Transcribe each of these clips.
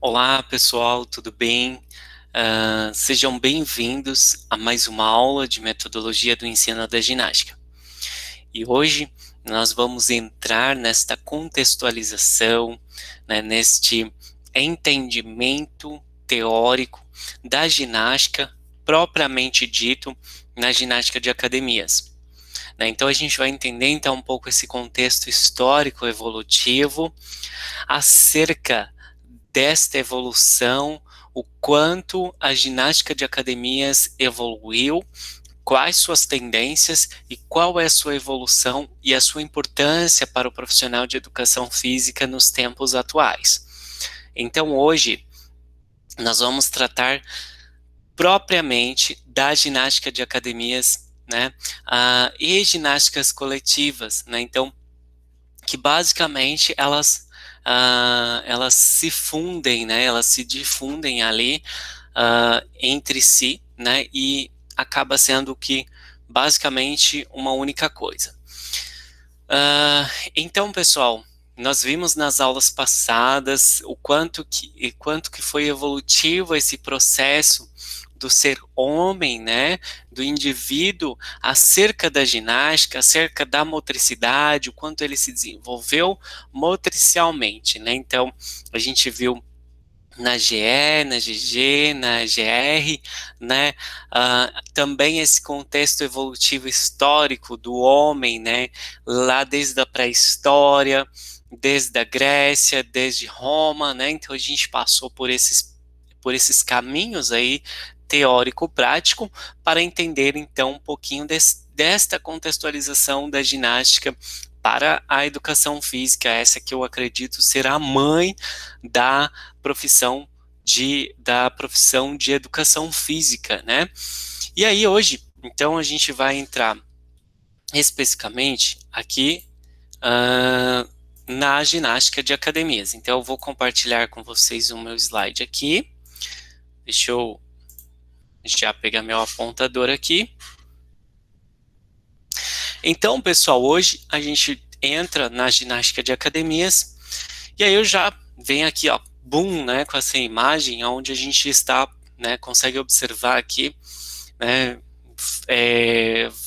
Olá, pessoal, tudo bem? Sejam bem-vindos a mais uma aula de metodologia do ensino da ginástica. E hoje nós vamos entrar nesta contextualização, né, neste entendimento teórico da ginástica propriamente dito na ginástica de academias. Então a gente vai entender então um pouco esse contexto histórico evolutivo acerca desta evolução, o quanto a ginástica de academias evoluiu, quais suas tendências e qual é a sua evolução e a sua importância para o profissional de educação física nos tempos atuais. Então, hoje, nós vamos tratar propriamente da ginástica de academias, né, e ginásticas coletivas, né, então, que basicamente elas se fundem, né, elas se difundem ali entre si, né, e acaba sendo que basicamente uma única coisa. Então, pessoal, nós vimos nas aulas passadas o quanto que foi evolutivo esse processo do ser homem, né, do indivíduo, acerca da ginástica, acerca da motricidade, o quanto ele se desenvolveu motricialmente, né, então a gente viu na GE, na GG, na GR, né, também esse contexto evolutivo histórico do homem, né, lá desde a pré-história, desde a Grécia, desde Roma, né, então a gente passou por esses caminhos aí, teórico-prático, para entender então um pouquinho desta contextualização da ginástica para a educação física, essa que eu acredito ser a mãe da da profissão de educação física, né? E aí hoje, então a gente vai entrar especificamente aqui na ginástica de academias. Então eu vou compartilhar com vocês o meu slide aqui. Deixa eu já pegar meu apontador aqui. Então, pessoal, hoje a gente entra na ginástica de academias e aí eu já venho aqui, ó, boom, né, com essa imagem onde a gente está, né, consegue observar aqui, né,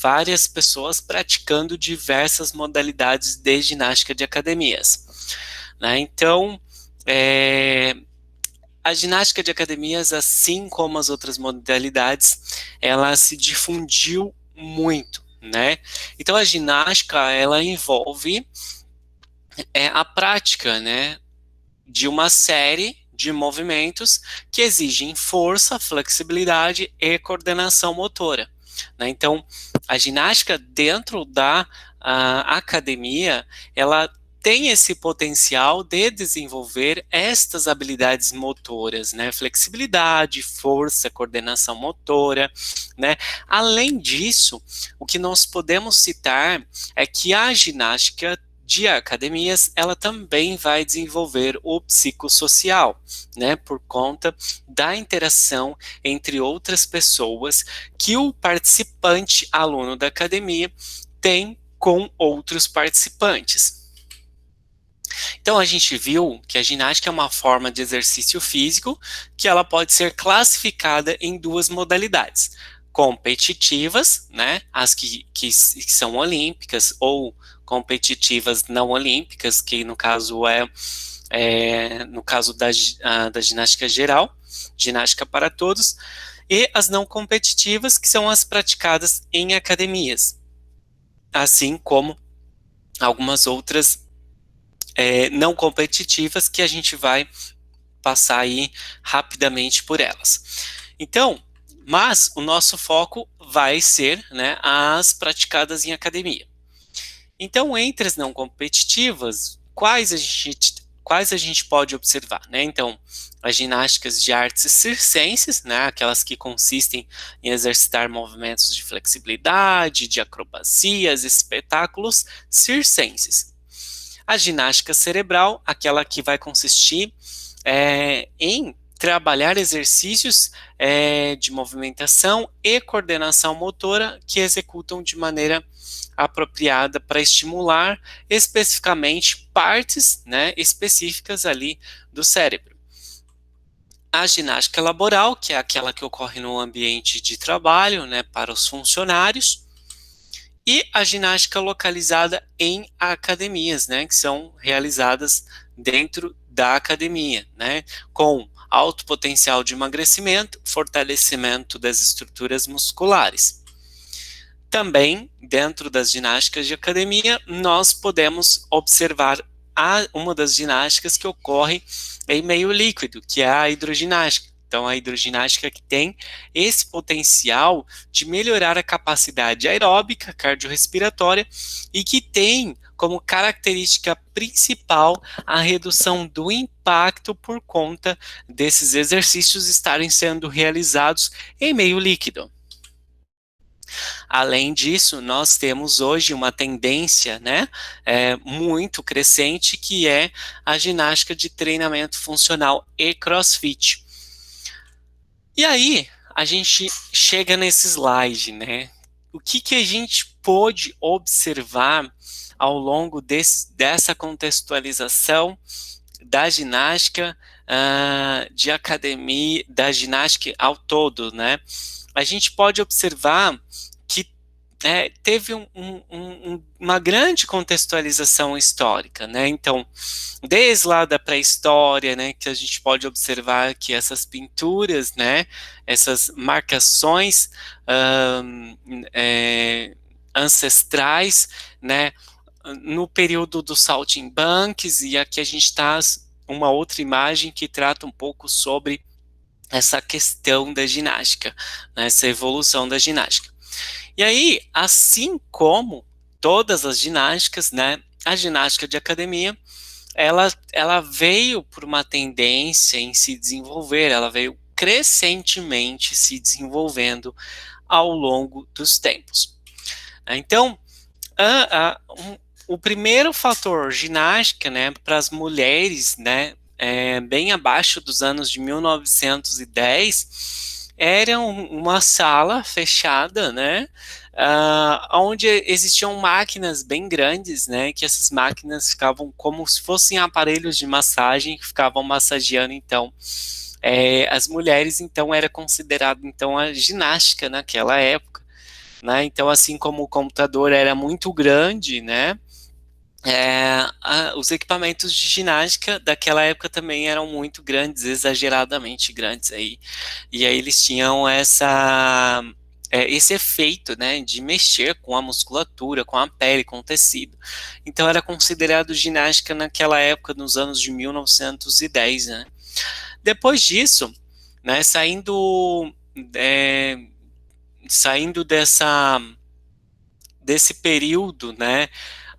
várias pessoas praticando diversas modalidades de ginástica de academias, né, então, a ginástica de academias, assim como as outras modalidades, ela se difundiu muito, né, então a ginástica, ela envolve a prática, né, de uma série de movimentos que exigem força, flexibilidade e coordenação motora, né? Então, a ginástica dentro da academia, ela tem esse potencial de desenvolver estas habilidades motoras, né? Flexibilidade, força, coordenação motora, né? Além disso, o que nós podemos citar é que a ginástica de academias, ela também vai desenvolver o psicossocial, né, por conta da interação entre outras pessoas que o participante, aluno da academia, tem com outros participantes. Então a gente viu que a ginástica é uma forma de exercício físico que ela pode ser classificada em duas modalidades: competitivas, né, as que são olímpicas, ou competitivas não olímpicas, que no caso no caso da ginástica geral, ginástica para todos, e as não competitivas, que são as praticadas em academias, assim como algumas outras não competitivas que a gente vai passar aí rapidamente por elas. Então, mas o nosso foco vai ser, né, as praticadas em academia. Então, entre as não competitivas, quais a gente pode observar, né? Então, as ginásticas de artes circenses, né, aquelas que consistem em exercitar movimentos de flexibilidade, de acrobacias, espetáculos circenses. A ginástica cerebral, aquela que vai consistir em trabalhar exercícios de movimentação e coordenação motora que executam de maneira apropriada para estimular especificamente partes, né, específicas ali do cérebro. A ginástica laboral, que é aquela que ocorre no ambiente de trabalho, né, para os funcionários, e a ginástica localizada em academias, né, que são realizadas dentro da academia, né, com alto potencial de emagrecimento, fortalecimento das estruturas musculares. Também, dentro das ginásticas de academia, nós podemos observar uma das ginásticas que ocorre em meio líquido, que é a hidroginástica. Então, a hidroginástica que tem esse potencial de melhorar a capacidade aeróbica, cardiorrespiratória, e que tem como característica principal a redução do impacto por conta desses exercícios estarem sendo realizados em meio líquido. Além disso, nós temos hoje uma tendência, né, muito crescente, que é a ginástica de treinamento funcional e CrossFit. E aí, a gente chega nesse slide, né? O que a gente pôde observar ao longo dessa contextualização da ginástica de academia, da ginástica ao todo, né? A gente pode observar que teve uma grande contextualização histórica, né? Então, desde lá da pré-história, né, que a gente pode observar que essas pinturas, né, essas marcações ancestrais, né, no período dos saltimbanques, e aqui a gente está uma outra imagem que trata um pouco sobre essa questão da ginástica, né, essa evolução da ginástica. E aí, assim como todas as ginásticas, né, a ginástica de academia, ela veio por uma tendência em se desenvolver, ela veio crescentemente se desenvolvendo ao longo dos tempos. Então, o primeiro fator ginástica, né, para as mulheres, né, bem abaixo dos anos de 1910, era uma sala fechada, né, onde existiam máquinas bem grandes, né, que essas máquinas ficavam como se fossem aparelhos de massagem, que ficavam massageando, então, as mulheres, então, era considerado, então, a ginástica naquela época, né, então, assim como o computador era muito grande, né, os equipamentos de ginástica daquela época também eram muito grandes, exageradamente grandes aí, e aí eles tinham esse efeito, né, de mexer com a musculatura, com a pele, com o tecido. Então era considerado ginástica naquela época, nos anos de 1910, né. Depois disso, né, saindo desse período, né,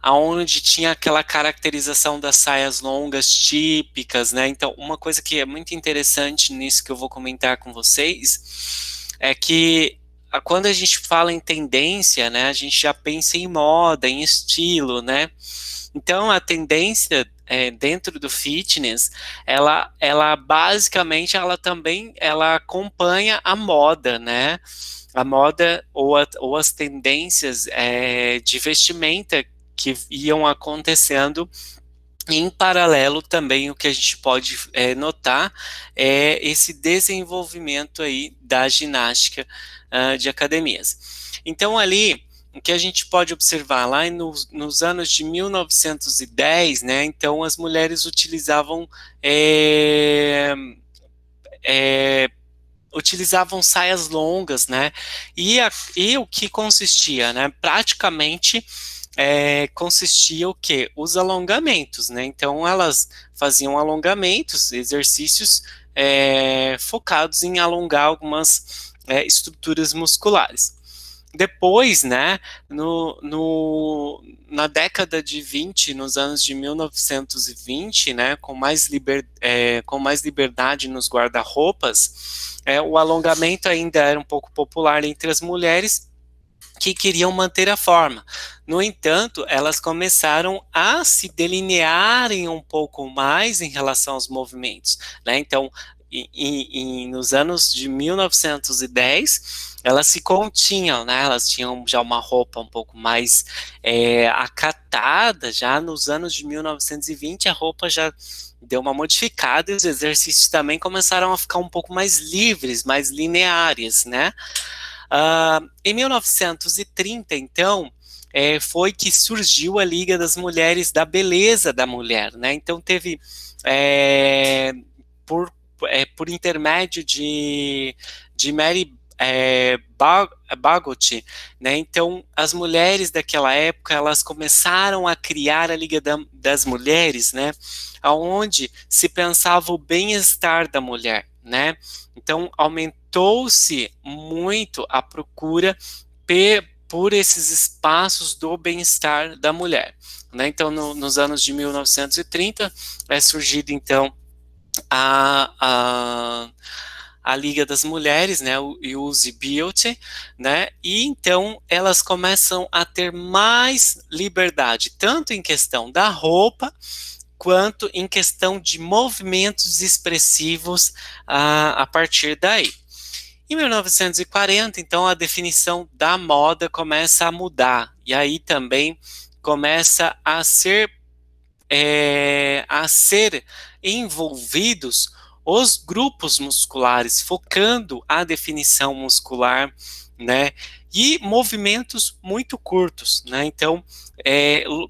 aonde tinha aquela caracterização das saias longas típicas, né? Então, uma coisa que é muito interessante nisso que eu vou comentar com vocês é que quando a gente fala em tendência, né, a gente já pensa em moda, em estilo, né? Então, a tendência dentro do fitness, ela basicamente, ela acompanha a moda, né? A moda ou as tendências de vestimenta que iam acontecendo. Em paralelo também o que a gente pode notar é esse desenvolvimento aí da ginástica de academias. Então ali, o que a gente pode observar lá nos anos de 1910, né, então as mulheres utilizavam saias longas, né, e o que consistia, né, praticamente consistia o quê? Os alongamentos, né? Então elas faziam alongamentos, exercícios focados em alongar algumas estruturas musculares. Depois, né, na década de 20, nos anos de 1920, né, com mais liberdade nos guarda-roupas, o alongamento ainda era um pouco popular entre as mulheres, que queriam manter a forma. No entanto, elas começaram a se delinearem um pouco mais em relação aos movimentos, né? Então, nos anos de 1910, elas se continham, né? Elas tinham já uma roupa um pouco mais acatada. Já nos anos de 1920, a roupa já deu uma modificada e os exercícios também começaram a ficar um pouco mais livres, mais lineares, né? Em 1930, então, foi que surgiu a Liga das Mulheres da Beleza da Mulher, né? Então teve por, por intermédio de Mary Bagot, né? Então as mulheres daquela época elas começaram a criar a Liga das Mulheres, né? Aonde se pensava o bem-estar da mulher, né? Então aumentou-se muito a procura por esses espaços do bem-estar da mulher, né? Então nos anos de 1930 é surgido então a, a Liga das Mulheres, né, o Use Beauty, né, e então elas começam a ter mais liberdade, tanto em questão da roupa, quanto em questão de movimentos expressivos a partir daí. Em 1940, então, a definição da moda começa a mudar, e aí também começa a ser envolvidos os grupos musculares, focando a definição muscular, né, e movimentos muito curtos, né, então,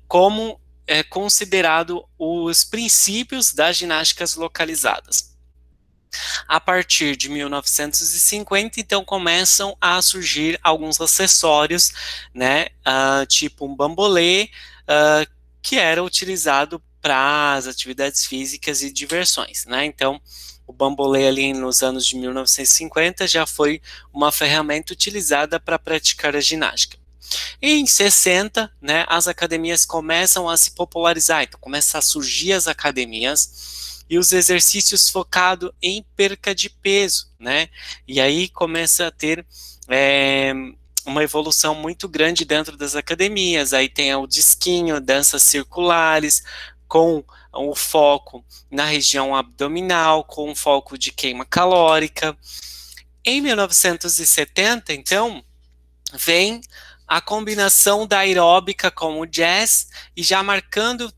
como é considerado os princípios das ginásticas localizadas. A partir de 1950, então, começam a surgir alguns acessórios, né, tipo um bambolê, que era utilizado para as atividades físicas e diversões, né? Então, o bambolê ali nos anos de 1950 já foi uma ferramenta utilizada para praticar a ginástica. E em 60, né, as academias começam a se popularizar, então começam a surgir as academias e os exercícios focados em perca de peso, né? E aí começa a ter uma evolução muito grande dentro das academias. Aí tem o disquinho, danças circulares, com o foco na região abdominal, com foco de queima calórica. Em 1970, então, vem a combinação da aeróbica com o jazz e já marcando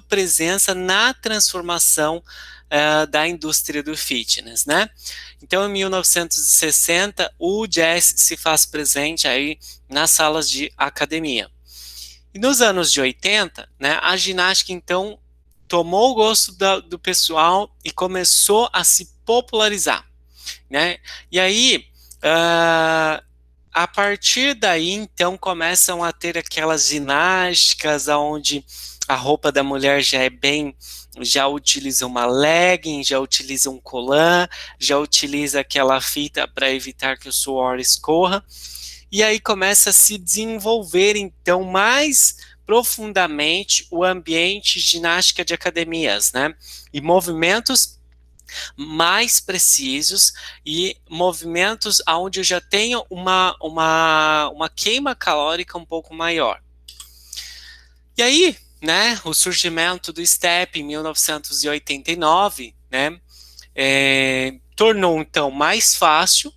presença na transformação da indústria do fitness, né? Então, em 1960, o jazz se faz presente aí nas salas de academia. E nos anos de 80, né, a ginástica, então, tomou o gosto do pessoal e começou a se popularizar, né? E aí, a partir daí, então, começam a ter aquelas ginásticas onde a roupa da mulher já utiliza uma legging, já utiliza um colã, já utiliza aquela fita para evitar que o suor escorra, e aí começa a se desenvolver, então, mais profundamente o ambiente ginástica de academias, né? E movimentos mais precisos e movimentos onde eu já tenho uma queima calórica um pouco maior. E aí, né, o surgimento do STEP em 1989, né, tornou então mais fácil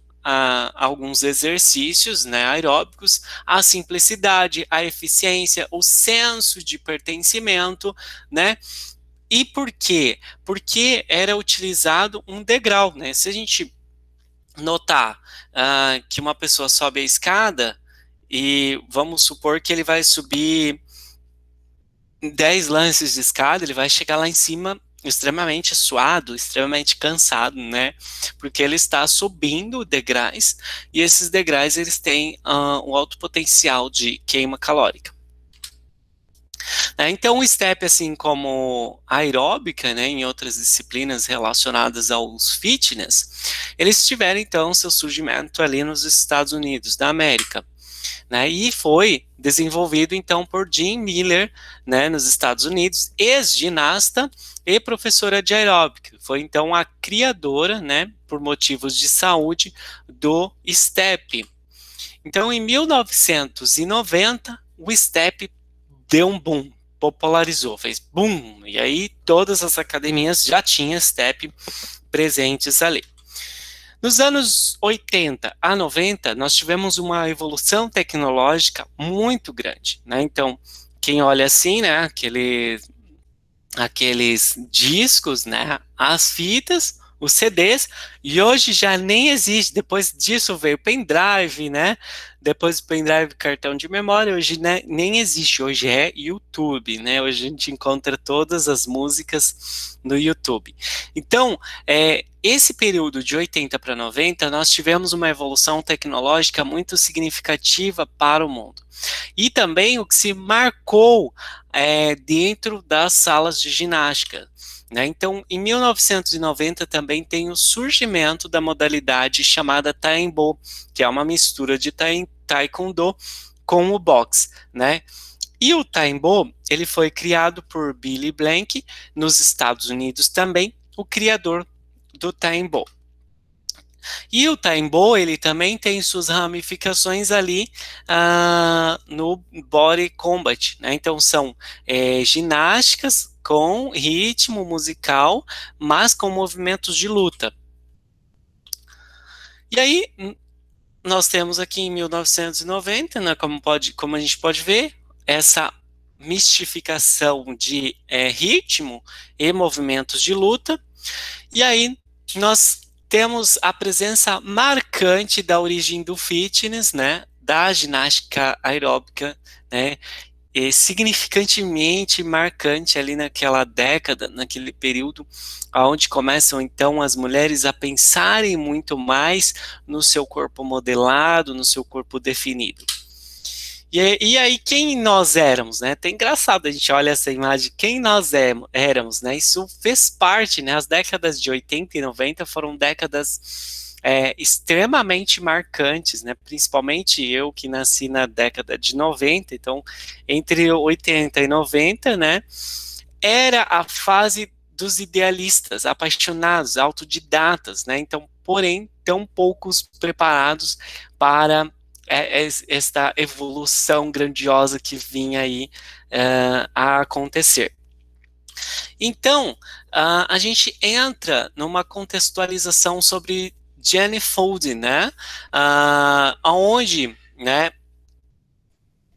alguns exercícios, né, aeróbicos, a simplicidade, a eficiência, o senso de pertencimento, né? E por quê? Porque era utilizado um degrau, né? Se a gente notar que uma pessoa sobe a escada e vamos supor que ele vai subir 10 lances de escada, ele vai chegar lá em cima extremamente suado, extremamente cansado, né? Porque ele está subindo degraus e esses degraus eles têm um alto potencial de queima calórica. Então, o STEP, assim como a aeróbica, né, em outras disciplinas relacionadas aos fitness, eles tiveram, então, seu surgimento ali nos Estados Unidos da América, né, e foi desenvolvido, então, por Jean Miller, né, nos Estados Unidos, ex-ginasta e professora de aeróbica. Foi, então, a criadora, né, por motivos de saúde, do STEP. Então, em 1990, o STEP deu um boom, popularizou, fez boom, e aí todas as academias já tinham STEP presentes ali. Nos anos 80 a 90, nós tivemos uma evolução tecnológica muito grande, né? Então, quem olha assim, né, aqueles discos, né, as fitas, os CDs, e hoje já nem existe. Depois disso veio o pendrive, né? Depois do pendrive, cartão de memória, hoje, né, nem existe. Hoje é YouTube, né? Hoje a gente encontra todas as músicas no YouTube. Então, esse período de 80 para 90, nós tivemos uma evolução tecnológica muito significativa para o mundo. E também o que se marcou dentro das salas de ginástica. Né? Então, em 1990 também tem o surgimento da modalidade chamada Taekwondo, que é uma mistura de Taekwondo com o boxe, né? E o Taekwondo, ele foi criado por Billy Blank nos Estados Unidos também, o criador do Taekwondo. E o Taekwondo, ele também tem suas ramificações ali no Body Combat, né? Então são ginásticas com ritmo musical, mas com movimentos de luta. E aí, nós temos aqui em 1990, né, como a gente pode ver, essa mistificação de ritmo e movimentos de luta. E aí, nós temos a presença marcante da origem do fitness, né, da ginástica aeróbica, né, e significantemente marcante ali naquela década, naquele período, onde começam então as mulheres a pensarem muito mais no seu corpo modelado, no seu corpo definido. E aí, quem nós éramos, né? Tem engraçado, a gente olha essa imagem, quem nós éramos, né? Isso fez parte, né? As décadas de 80 e 90 foram décadas extremamente marcantes, né? Principalmente eu que nasci na década de 90, então, entre 80 e 90, né? Era a fase dos idealistas, apaixonados, autodidatas, né? Então, porém, tão poucos preparados para esta evolução grandiosa que vinha aí a acontecer. Então, a gente entra numa contextualização sobre Jenny Foding, né, onde, né,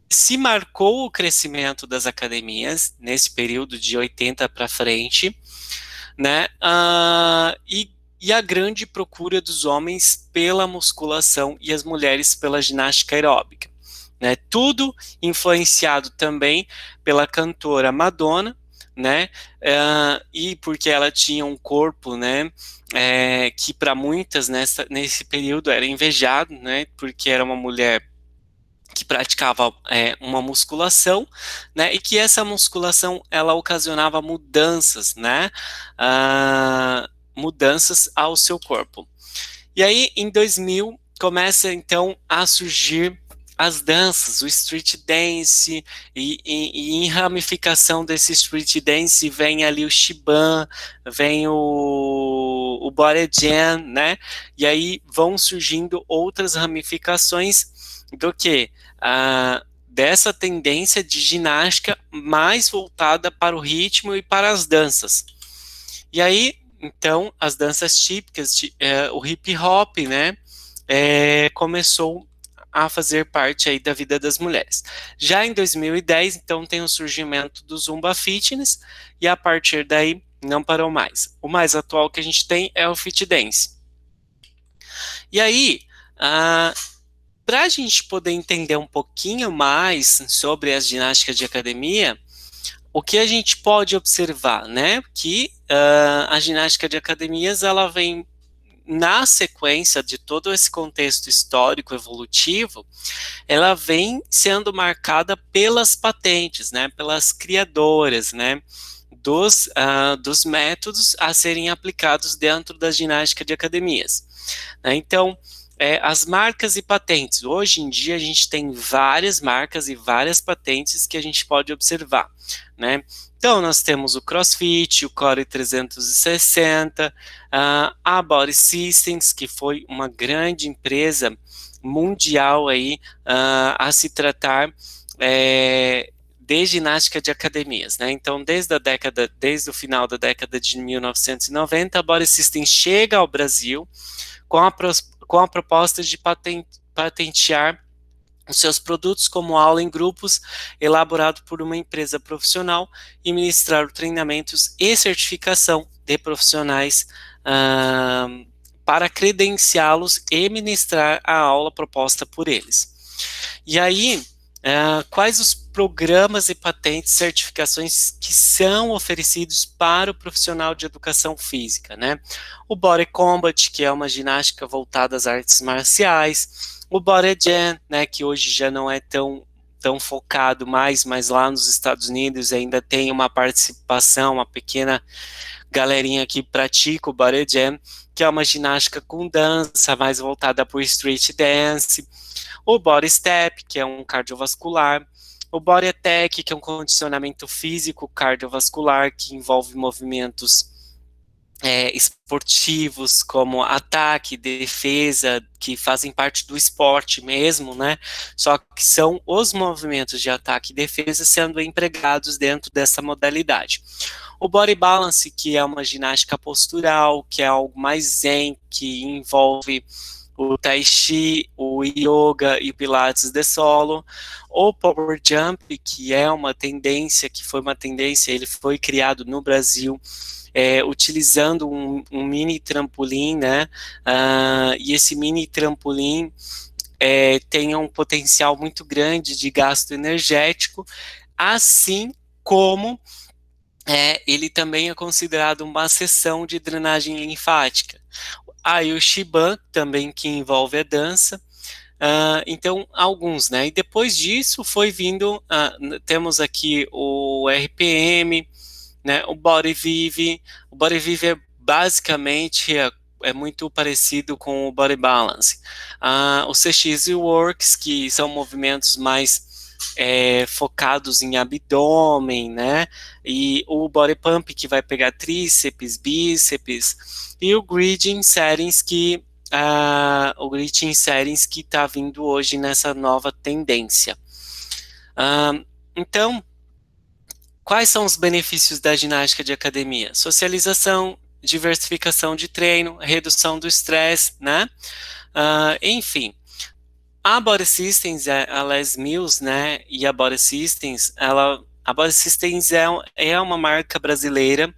se marcou o crescimento das academias nesse período de 80 para frente, né, e a grande procura dos homens pela musculação e as mulheres pela ginástica aeróbica, né? Tudo influenciado também pela cantora Madonna, né? E porque ela tinha um corpo, né? Que para muitas nesse período era invejado, né? Porque era uma mulher que praticava uma musculação, né, e que essa musculação ela ocasionava mudanças, né, mudanças ao seu corpo. E aí, em 2000, começa então a surgir as danças, o street dance, e em ramificação desse street dance vem ali o Shiban, vem o Body Jam, né, e aí vão surgindo outras ramificações do que dessa tendência de ginástica mais voltada para o ritmo e para as danças. E aí, então, as danças típicas, o hip hop, né, começou a fazer parte aí da vida das mulheres. Já em 2010, então, tem o surgimento do Zumba Fitness, e a partir daí não parou mais. O mais atual que a gente tem é o Fit Dance. E aí, para a gente poder entender um pouquinho mais sobre as ginásticas de academia, o que a gente pode observar, né, que a ginástica de academias, ela vem na sequência de todo esse contexto histórico evolutivo, ela vem sendo marcada pelas patentes, né, pelas criadoras, né, dos métodos a serem aplicados dentro da ginástica de academias. Né? Então, as marcas e patentes. Hoje em dia a gente tem várias marcas e várias patentes que a gente pode observar, né? Então nós temos o CrossFit, o Core 360, a Body Systems, que foi uma grande empresa mundial aí a se tratar de ginástica de academias, né? Então, desde o final da década de 1990, a Body System chega ao Brasil com a proposta de patentear os seus produtos como aula em grupos, elaborado por uma empresa profissional, e ministrar treinamentos e certificação de profissionais para credenciá-los e ministrar a aula proposta por eles. E aí, quais os programas e patentes, certificações que são oferecidos para o profissional de educação física, né? O Body Combat, que é uma ginástica voltada às artes marciais, o Body Jam, né, que hoje já não é tão focado mais, mas lá nos Estados Unidos ainda tem uma participação, uma pequena galerinha que pratica o Body Jam, que é uma ginástica com dança, mais voltada para o street dance, o Body Step, que é um cardiovascular, o Body Attack, que é um condicionamento físico cardiovascular, que envolve movimentos esportivos, como ataque, defesa, que fazem parte do esporte mesmo, né? Só que são os movimentos de ataque e defesa sendo empregados dentro dessa modalidade. O Body Balance, que é uma ginástica postural, que é algo mais zen, que envolve o Tai Chi, o Yoga e o Pilates de solo. O Power Jump, que é uma tendência, ele foi criado no Brasil, utilizando um mini trampolim, né? E esse mini trampolim tem um potencial muito grande de gasto energético, assim como ele também é considerado uma seção de drenagem linfática. Aí o Shiban, também, que envolve a dança. Então, alguns, né? E depois disso foi vindo, temos aqui o RPM, né? O Body Vive. O Body Vive basicamente muito parecido com o Body Balance. O CX Works, que são movimentos mais focados em abdômen, né? E o Body Pump, que vai pegar tríceps, bíceps, e o Grading Settings, que está vindo hoje nessa nova tendência. Então, quais são os benefícios da ginástica de academia? Socialização, diversificação de treino, redução do estresse, né? Enfim, a Body Systems, a Les Mills, né, e a Body Systems, a Body Systems é uma marca brasileira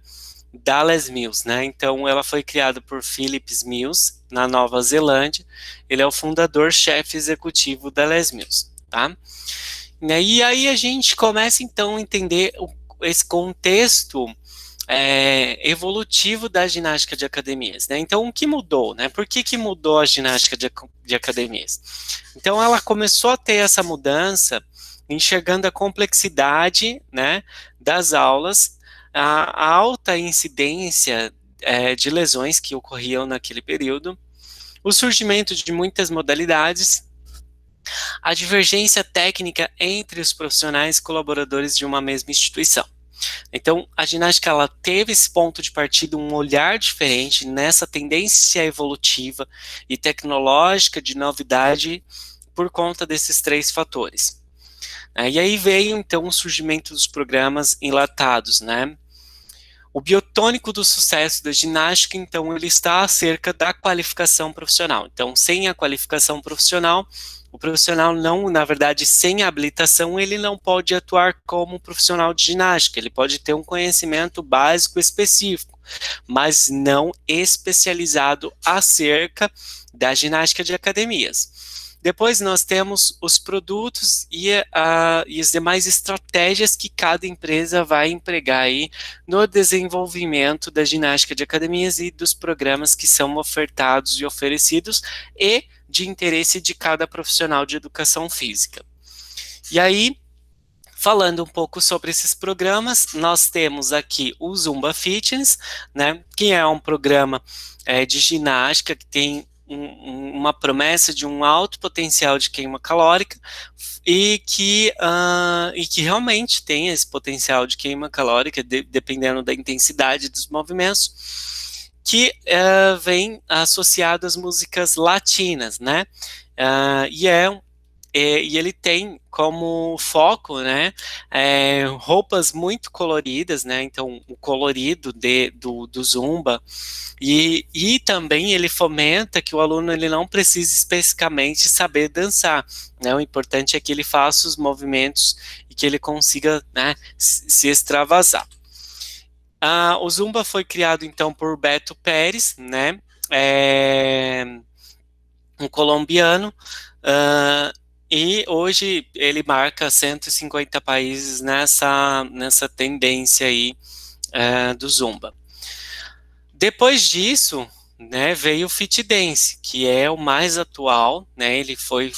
da Les Mills, né? Então, ela foi criada por Philips Mills, na Nova Zelândia. Ele é o fundador-chefe executivo da Les Mills, tá? E aí a gente começa, então, a entender esse contexto evolutivo da ginástica de academias, né? Então, o que mudou, né? Por que mudou a ginástica de academias? Então, ela começou a ter essa mudança, enxergando a complexidade, né, das aulas, a alta incidência de lesões que ocorriam naquele período, o surgimento de muitas modalidades, a divergência técnica entre os profissionais colaboradores de uma mesma instituição. Então, a ginástica, ela teve esse ponto de partida, um olhar diferente nessa tendência evolutiva e tecnológica de novidade por conta desses três fatores. E aí veio, então, o surgimento dos programas enlatados, né? O biotônico do sucesso da ginástica, então, ele está acerca da qualificação profissional. Então, sem a qualificação profissional, o profissional não, na verdade, sem a habilitação, ele não pode atuar como profissional de ginástica. Ele pode ter um conhecimento básico específico, mas não especializado acerca da ginástica de academias. Depois nós temos os produtos e as demais estratégias que cada empresa vai empregar aí no desenvolvimento da ginástica de academias e dos programas que são ofertados e oferecidos e de interesse de cada profissional de educação física. E aí, falando um pouco sobre esses programas, nós temos aqui o Zumba Fitness, né, que é um programa de ginástica que tem uma promessa de um alto potencial de queima calórica e que realmente tem esse potencial de queima calórica, dependendo da intensidade dos movimentos, que vem associado às músicas latinas, né? E e ele tem como foco, né, roupas muito coloridas, né, então o colorido do Zumba, e também ele fomenta que o aluno ele não precise especificamente saber dançar, né, o importante é que ele faça os movimentos e que ele consiga, né, se extravasar. O Zumba foi criado então por Beto Pérez, né, um colombiano, e hoje ele marca 150 países nessa tendência aí do Zumba. Depois disso, né, veio o Fit Dance, que é o mais atual, né, ele foi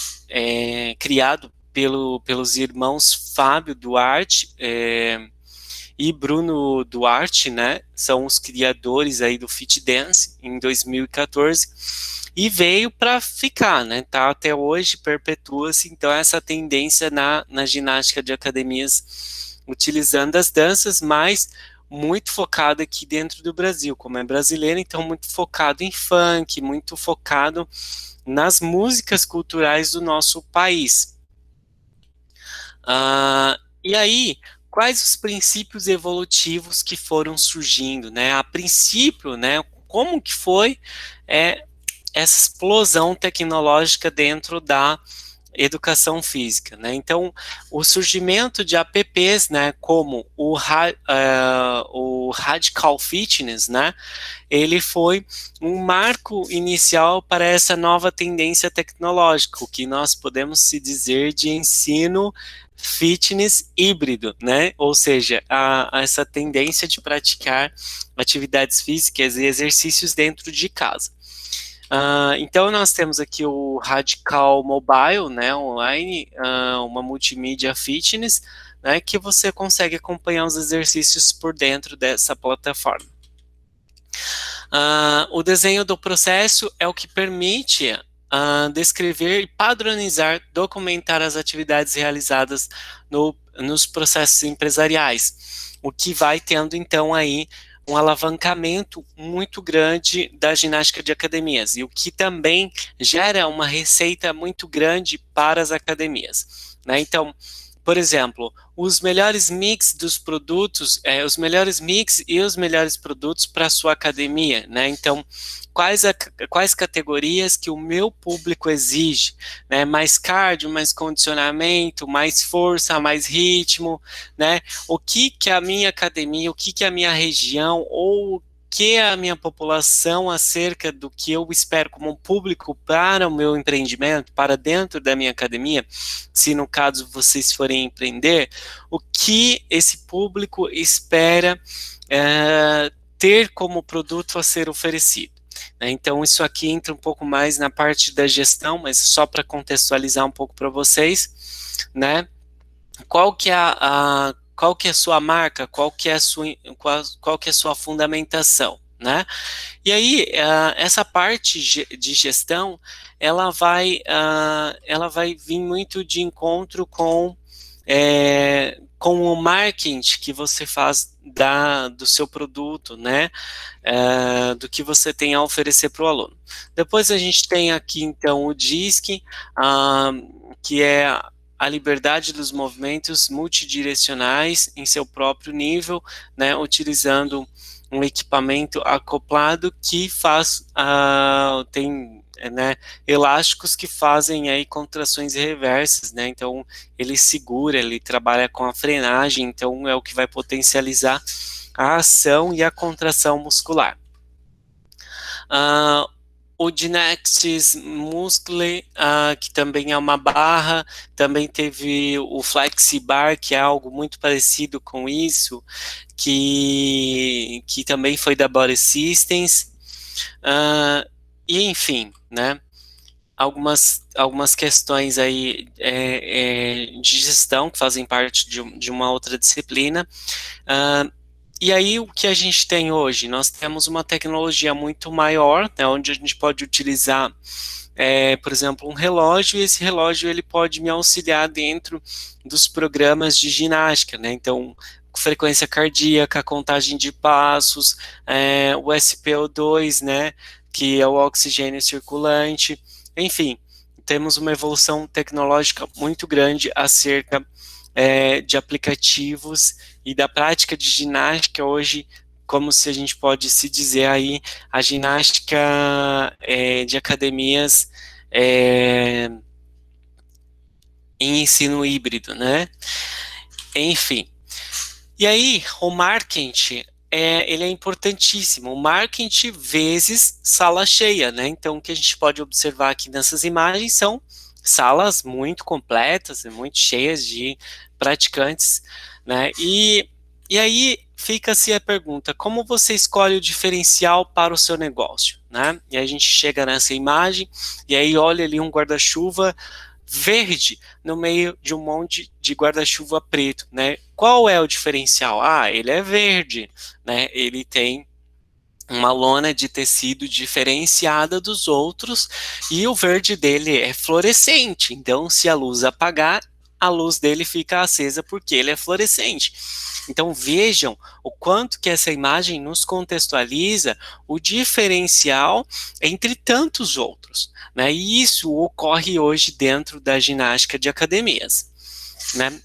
criado pelos irmãos Fábio Duarte e Bruno Duarte, né, são os criadores aí do Fit Dance em 2014, e veio para ficar, né, tá até hoje, perpetua-se, então, essa tendência na ginástica de academias, utilizando as danças, mas muito focado aqui dentro do Brasil, como é brasileiro, então muito focado em funk, muito focado nas músicas culturais do nosso país. E aí, quais os princípios evolutivos que foram surgindo, né? A princípio, né, como que foi essa explosão tecnológica dentro da educação física, né? Então, o surgimento de apps, né, como o Radical Fitness, né, ele foi um marco inicial para essa nova tendência tecnológica, o que nós podemos se dizer de ensino fitness híbrido, né? Ou seja, essa tendência de praticar atividades físicas e exercícios dentro de casa. Então nós temos aqui o Radical Mobile, né, online, uma multimídia fitness, né, que você consegue acompanhar os exercícios por dentro dessa plataforma. O desenho do processo é o que permite descrever, padronizar, documentar as atividades realizadas nos processos empresariais, o que vai tendo então aí um alavancamento muito grande da ginástica de academias, e o que também gera uma receita muito grande para as academias, né? Então, por exemplo, os melhores mix dos produtos, os melhores mix e os melhores produtos para a sua academia, né? Então, quais categorias que o meu público exige, né? Mais cardio, mais condicionamento, mais força, mais ritmo, né? O que a minha academia, o que a minha região ou que a minha população acerca do que eu espero como um público para o meu empreendimento, para dentro da minha academia, se no caso vocês forem empreender, o que esse público espera ter como produto a ser oferecido. Né? Então, isso aqui entra um pouco mais na parte da gestão, mas só para contextualizar um pouco para vocês, né? Qual que é qual que é a sua marca, qual que é a sua fundamentação, né? E aí, essa parte de gestão, ela vai vir muito de encontro com o marketing que você faz do seu produto, né? Do que você tem a oferecer para o aluno. Depois a gente tem aqui, então, o DISC, que é a liberdade dos movimentos multidirecionais em seu próprio nível, né, utilizando um equipamento acoplado que tem né, elásticos que fazem aí contrações reversas, né, então ele segura, ele trabalha com a frenagem, então é o que vai potencializar a ação e a contração muscular. O Dynexis Muscle, que também é uma barra, também teve o Flexibar, que é algo muito parecido com isso, que também foi da Body Systems, e enfim, né, algumas questões aí de gestão que fazem parte de uma outra disciplina. E aí, o que a gente tem hoje? Nós temos uma tecnologia muito maior, né, onde a gente pode utilizar, por exemplo, um relógio, e esse relógio ele pode me auxiliar dentro dos programas de ginástica, né? Então, frequência cardíaca, contagem de passos, o SpO2, né, que é o oxigênio circulante, enfim. temos uma evolução tecnológica muito grande acerca de aplicativos e da prática de ginástica hoje, como se a gente pode se dizer aí, a ginástica de academias em ensino híbrido, né? Enfim. E aí, o marketing, ele é importantíssimo. O marketing vezes sala cheia, né? Então, o que a gente pode observar aqui nessas imagens são salas muito completas e muito cheias de praticantes, né? E aí fica-se a pergunta, como você escolhe o diferencial para o seu negócio, né? E aí a gente chega nessa imagem e aí olha ali um guarda-chuva verde no meio de um monte de guarda-chuva preto, né? Qual é o diferencial? Ah, ele é verde, né? Ele tem uma lona de tecido diferenciada dos outros e o verde dele é fluorescente. Então, se a luz apagar, a luz dele fica acesa porque ele é fluorescente. Então, vejam o quanto que essa imagem nos contextualiza o diferencial entre tantos outros, né? E isso ocorre hoje dentro da ginástica de academias, né?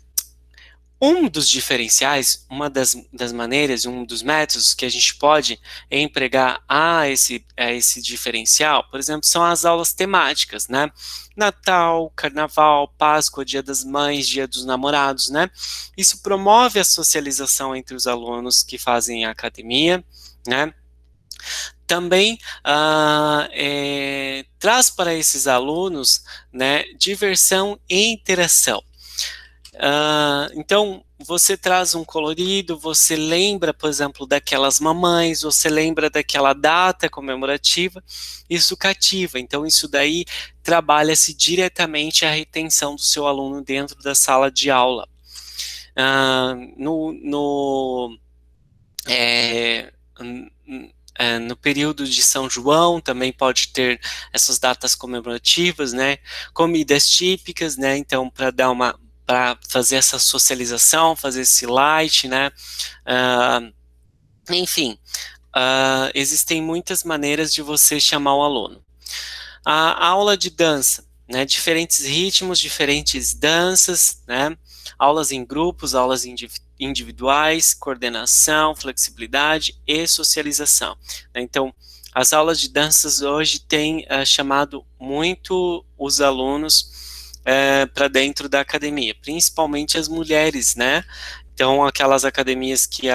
Um dos diferenciais, uma das maneiras, um dos métodos que a gente pode empregar a esse diferencial, por exemplo, são as aulas temáticas, né? Natal, Carnaval, Páscoa, Dia das Mães, Dia dos Namorados, né? Isso promove a socialização entre os alunos que fazem a academia, né? Também traz para esses alunos, né, diversão e interação. Então, você traz um colorido, você lembra, por exemplo, daquelas mamães, você lembra daquela data comemorativa, isso cativa. Então, isso daí trabalha-se diretamente a retenção do seu aluno dentro da sala de aula. No período de São João também pode ter essas datas comemorativas, né? Comidas típicas, né? Então, para fazer essa socialização, fazer esse light, né? Enfim, existem muitas maneiras de você chamar o aluno. A aula de dança, né? Diferentes ritmos, diferentes danças, né? Aulas em grupos, aulas individuais, coordenação, flexibilidade e socialização. Então, as aulas de danças hoje têm chamado muito os alunos para dentro da academia, principalmente as mulheres, né? Então, aquelas academias que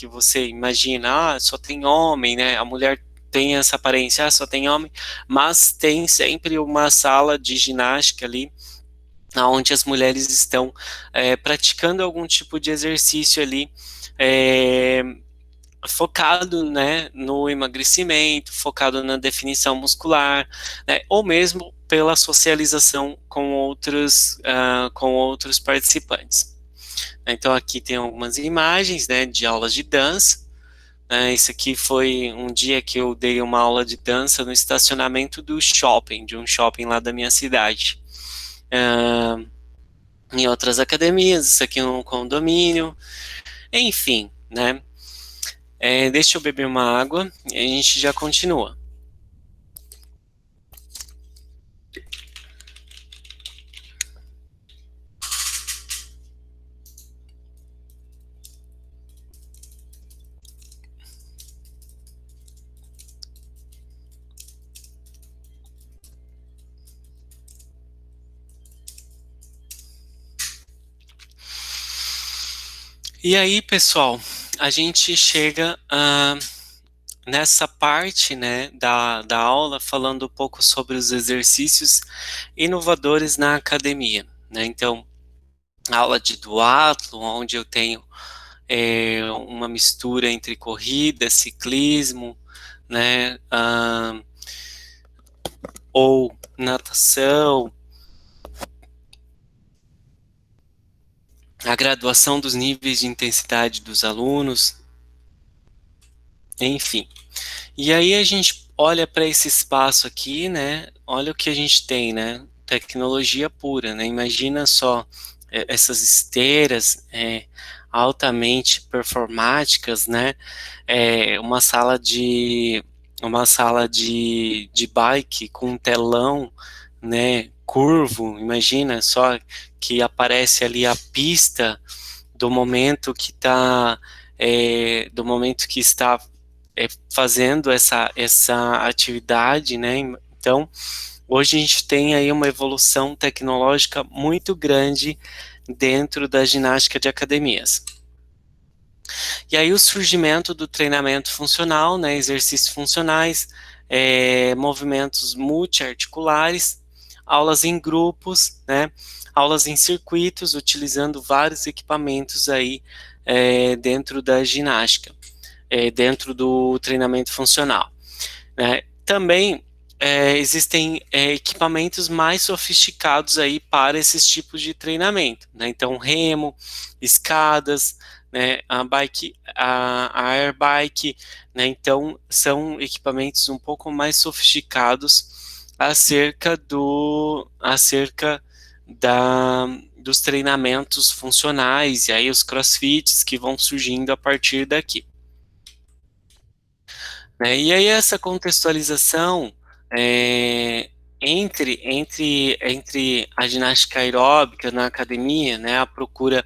você imagina, só tem homem, né? A mulher tem essa aparência, só tem homem, mas tem sempre uma sala de ginástica ali, onde as mulheres estão praticando algum tipo de exercício ali, focado, né, no emagrecimento, focado na definição muscular, né, ou mesmo pela socialização com outros participantes. Então aqui tem algumas imagens, né, de aulas de dança. Isso aqui foi um dia que eu dei uma aula de dança no estacionamento de um shopping lá da minha cidade. Em outras academias, isso aqui é um condomínio, enfim, né? Deixa eu beber uma água e a gente já continua. E aí, pessoal, a gente chega nessa parte, né, da aula falando um pouco sobre os exercícios inovadores na academia, né? Então, a aula de duatlo, onde eu tenho uma mistura entre corrida, ciclismo, né, ou natação, a graduação dos níveis de intensidade dos alunos, enfim. E aí a gente olha para esse espaço aqui, né? Olha o que a gente tem, né? Tecnologia pura, né? Imagina só essas esteiras altamente performáticas, né? Uma sala de bike com um telão, né, curvo, imagina só que aparece ali a pista do momento que está do momento que está fazendo essa atividade, né? Então, hoje a gente tem aí uma evolução tecnológica muito grande dentro da ginástica de academias. E aí o surgimento do treinamento funcional, né, exercícios funcionais, movimentos multiarticulares, aulas em grupos, né, aulas em circuitos, utilizando vários equipamentos aí dentro da ginástica, dentro do treinamento funcional, né. Também existem equipamentos mais sofisticados aí para esses tipos de treinamento, né? Então, remo, escadas, né? A air bike, né? Então, são equipamentos um pouco mais sofisticados acerca dos treinamentos funcionais e aí os crossfits que vão surgindo a partir daqui. Né? E aí essa contextualização entre a ginástica aeróbica na academia, né, a procura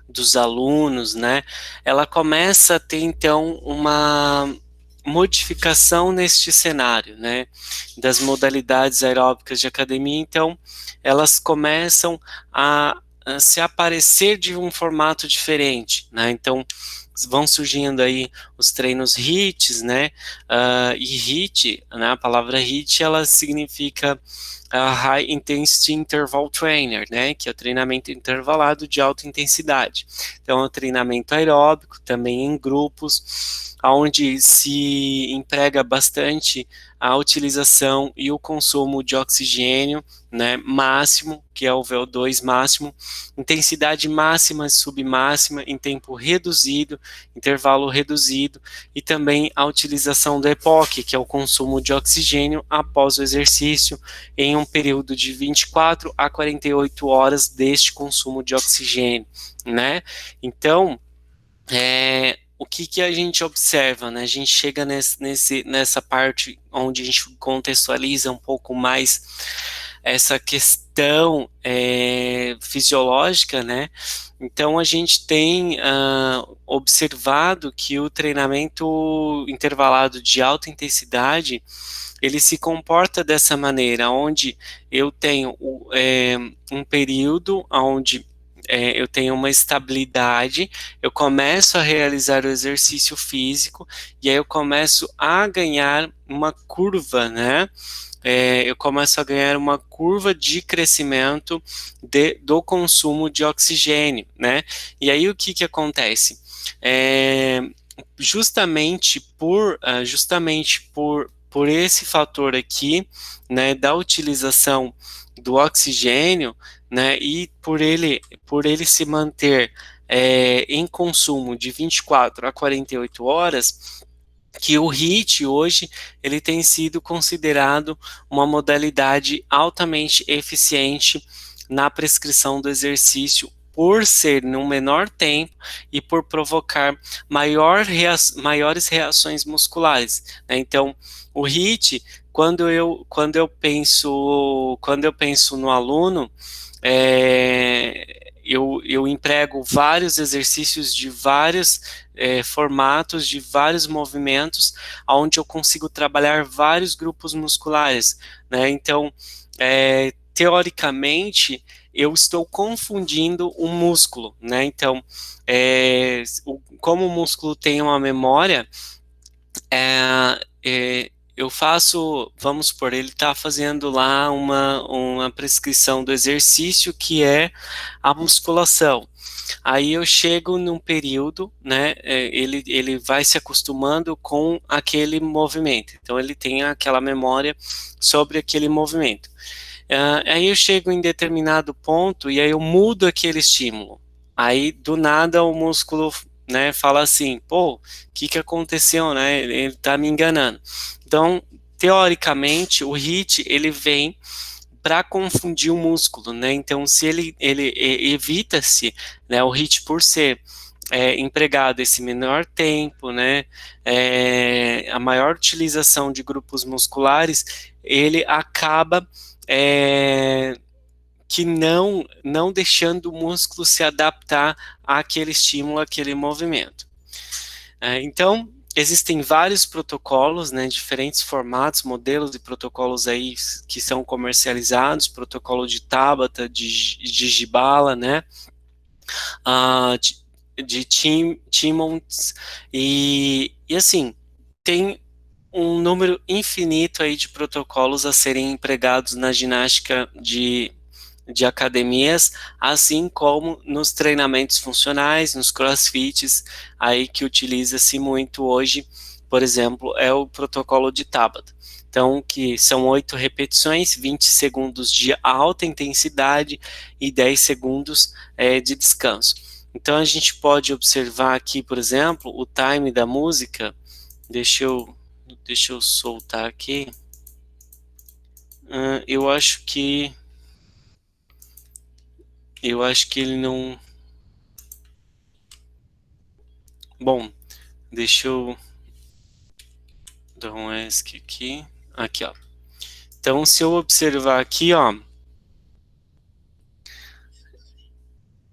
dos alunos, né, ela começa a ter então uma modificação neste cenário, né, das modalidades aeróbicas de academia, então elas começam a se aparecer de um formato diferente, né, então vão surgindo aí os treinos HIITs, né, e HIIT, né, a palavra HIIT, ela significa High Intensity Interval Trainer, né, que é o treinamento intervalado de alta intensidade. Então, é um treinamento aeróbico, também em grupos, onde se emprega bastante a utilização e o consumo de oxigênio, né, máximo, que é o VO2 máximo, intensidade máxima e submáxima em tempo reduzido, intervalo reduzido, e também a utilização do EPOC, que é o consumo de oxigênio após o exercício, em um período de 24 a 48 horas deste consumo de oxigênio, né? Então, o que a gente observa, né? A gente chega nessa parte onde a gente contextualiza um pouco mais essa questão fisiológica, né? Então a gente tem observado que o treinamento intervalado de alta intensidade ele se comporta dessa maneira, onde eu tenho um período onde eu tenho uma estabilidade, eu começo a realizar o exercício físico e aí eu começo a ganhar uma curva, né? Eu começo a ganhar uma curva de crescimento do consumo de oxigênio, né? E aí o que acontece? Justamente por esse fator aqui, né, da utilização do oxigênio, né, e por ele se manter em consumo de 24 a 48 horas, que o HIIT hoje ele tem sido considerado uma modalidade altamente eficiente na prescrição do exercício por ser num menor tempo e por provocar maiores reações musculares, né? Então, o HIIT, quando eu penso no aluno, eu emprego vários exercícios de vários formatos, de vários movimentos, onde eu consigo trabalhar vários grupos musculares, né? Então, teoricamente, eu estou confundindo o músculo, né? Então, como o músculo tem uma memória, eu faço, vamos supor, ele está fazendo lá uma prescrição do exercício que é a musculação. Aí eu chego num período, né, ele vai se acostumando com aquele movimento, então ele tem aquela memória sobre aquele movimento. Aí eu chego em determinado ponto e aí eu mudo aquele estímulo. Aí do nada o músculo, né, fala assim, pô, o que aconteceu, né? Ele tá me enganando. Então, teoricamente, o HIIT ele vem para confundir o músculo, né? Então, se ele evita-se, né, o HIIT por ser empregado esse menor tempo, né, a maior utilização de grupos musculares, ele acaba que não deixando o músculo se adaptar àquele estímulo, àquele movimento. Então, existem vários protocolos, né, diferentes formatos, modelos de protocolos aí que são comercializados, protocolo de Tabata, de Gibala, né, de Timmons, e assim, tem um número infinito aí de protocolos a serem empregados na ginástica de academias, assim como nos treinamentos funcionais, nos crossfits, aí que utiliza-se muito hoje, por exemplo, é o protocolo de Tabata. Então, que são 8 repetições, 20 segundos de alta intensidade e 10 segundos de descanso. Então, a gente pode observar aqui, por exemplo, o time da música. Deixa eu soltar aqui. Eu acho que ele não. Bom, deixa eu dar um ESC aqui. Aqui, ó. Então, se eu observar aqui, ó,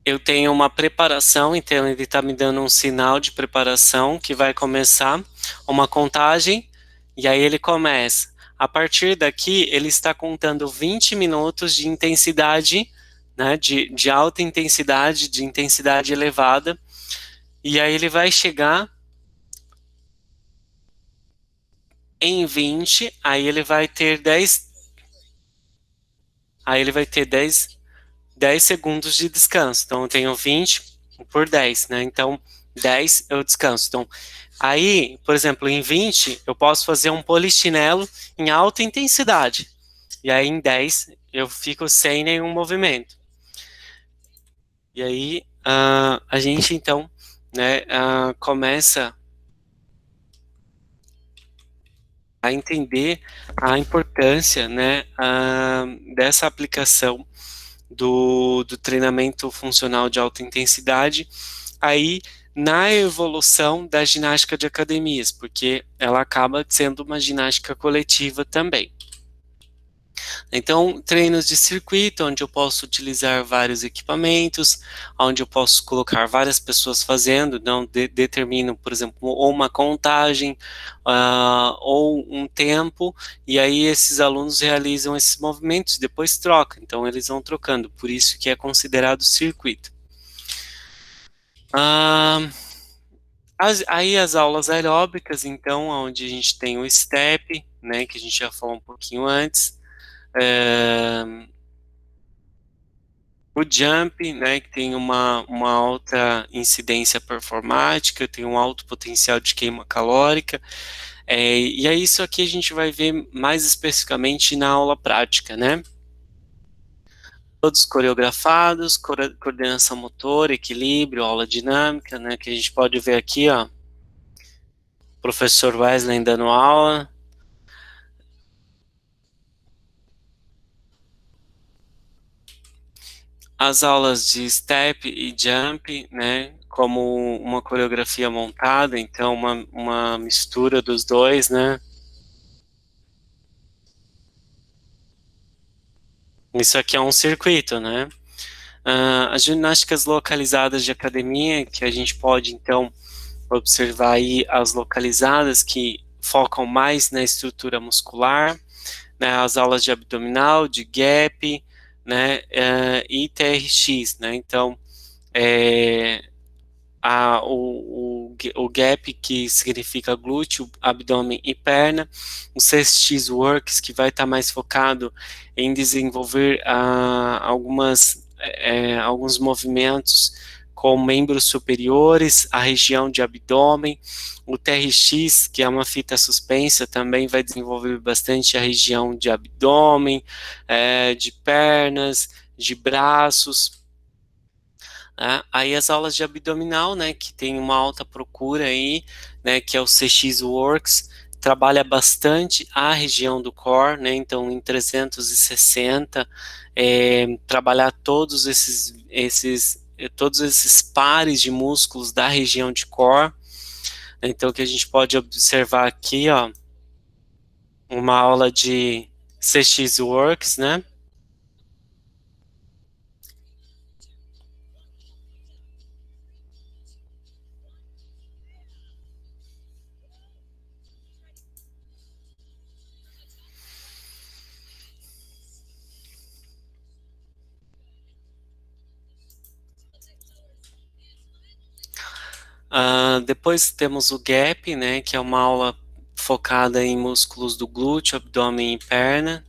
eu tenho uma preparação, então ele está me dando um sinal de preparação que vai começar uma contagem, e aí ele começa. A partir daqui, ele está contando 20 minutos de intensidade, né, de alta intensidade, de intensidade elevada, e aí ele vai chegar em 20, aí ele vai ter 10 segundos de descanso. Então eu tenho 20 por 10, né? Então 10 eu descanso. Então aí, por exemplo, em 20 eu posso fazer um polichinelo em alta intensidade. E aí em 10 eu fico sem nenhum movimento. E aí a gente então, né, começa a entender a importância, né, dessa aplicação do treinamento funcional de alta intensidade aí na evolução da ginástica de academias, porque ela acaba sendo uma ginástica coletiva também. Então, treinos de circuito, onde eu posso utilizar vários equipamentos, onde eu posso colocar várias pessoas fazendo, não determino, por exemplo, ou uma contagem, ou um tempo, e aí esses alunos realizam esses movimentos, depois trocam, então eles vão trocando, por isso que é considerado circuito. Aí as aulas aeróbicas, então, onde a gente tem o step, né, que a gente já falou um pouquinho antes, o jump, né, que tem uma alta incidência performática, tem um alto potencial de queima calórica, e é isso aqui a gente vai ver mais especificamente na aula prática, né? Todos coreografados, coordenação motora, equilíbrio, aula dinâmica, né, que a gente pode ver aqui, ó, professor Wesley dando aula. As aulas de step e jump, né, como uma coreografia montada, então uma mistura dos dois, né. Isso aqui é um circuito, né. As ginásticas localizadas de academia, que a gente pode, então, observar aí as localizadas, que focam mais na estrutura muscular, né, as aulas de abdominal, de gap, né, e TRX, né, então, o gap, que significa glúteo, abdômen e perna, o CSX Works, que vai estar mais focado em desenvolver alguns movimentos com membros superiores, a região de abdômen, o TRX, que é uma fita suspensa, também vai desenvolver bastante a região de abdômen, de pernas, de braços. Aí as aulas de abdominal, né, que tem uma alta procura aí, né, que é o CX Works, trabalha bastante a região do core, né, então em 360, trabalhar todos esses pares de músculos da região de core. Então, que a gente pode observar aqui, ó, uma aula de CX Works, né? Depois temos o Gap, né, que é uma aula focada em músculos do glúteo, abdômen e perna.